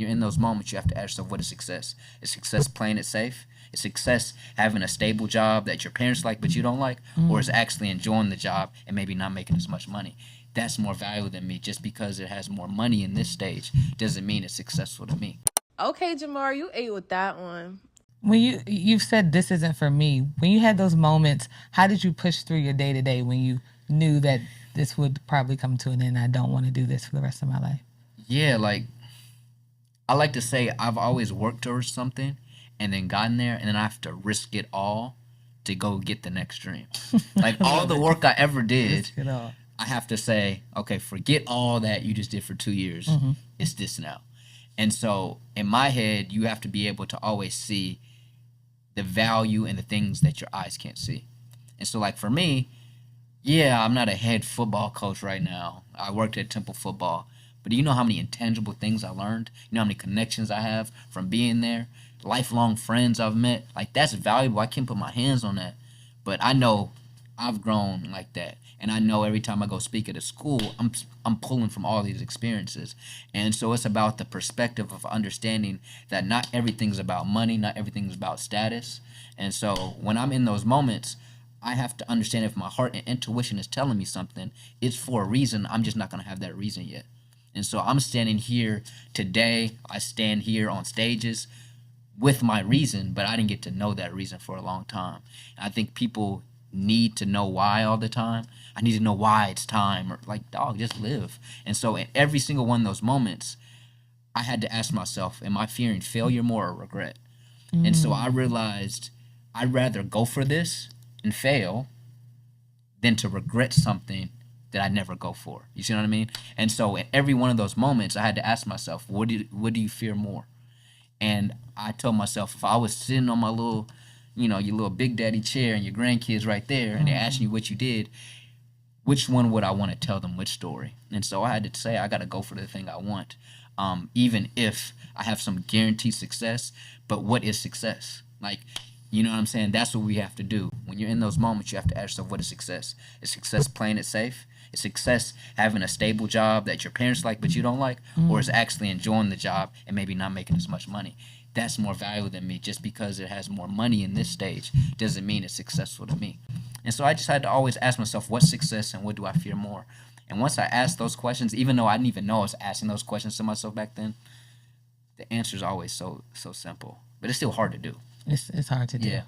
you're in those moments, you have to ask yourself, what is success? Is success playing it safe? Is success having a stable job that your parents like but you don't like? Or is actually enjoying the job and maybe not making as much money? That's more valuable than me. Just because it has more money in this stage doesn't mean it's successful to me. Okay, Jamar, you ate with that one. When you've said this isn't for me, when you had those moments, how did you push through your day to day when you knew that this would probably come to an end? I don't want to do this for the rest of my life. Yeah, like I like to say I've always worked towards something and then gotten there and then I have to risk it all to go get the next dream. Like all the work I ever did, Risk it all. I have to say, okay, forget all that you just did for 2 years. It's this now. And so in my head, you have to be able to always see the value in the things that your eyes can't see. And so like for me, yeah, I'm not a head football coach right now. I worked at Temple Football. But do you know how many intangible things I learned? You know how many connections I have from being there? Lifelong friends I've met. Like that's valuable. I can't put my hands on that. But I know I've grown like that. And I know every time I go speak at a school, I'm pulling from all these experiences. And so it's about the perspective of understanding that not everything's about money, not everything's about status. And so when I'm in those moments, I have to understand if my heart and intuition is telling me something, it's for a reason. I'm just not going to have that reason yet. And so I'm standing here today. I stand here on stages with my reason, but I didn't get to know that reason for a long time. And I think people need to know why all the time. I need to know why it's time, or like, dog, just live. And so in every single one of those moments, I had to ask myself, am I fearing failure more or regret? And so I realized I'd rather go for this and fail than to regret something that I never go for. You see what I mean? And so in every one of those moments, I had to ask myself, what do you fear more? And I told myself, if I was sitting on my little, your little big daddy chair and your grandkids right there, and they're asking you what you did, which one would I want to tell them which story? And so I had to say, I got to go for the thing I want, even if I have some guaranteed success. But what is success? Like, you know what I'm saying? That's what we have to do. When you're in those moments, you have to ask yourself, what is success? Is success playing it safe? Is success having a stable job that your parents like but you don't like? Or is actually enjoying the job and maybe not making as much money? That's more valuable than me. Just because it has more money in this stage doesn't mean it's successful to me. And so I just had to always ask myself, what's success and what do I fear more? And once I asked those questions, even though I didn't even know I was asking those questions to myself back then, the answer is always so simple. But it's still hard to do. It's hard to do. Yeah.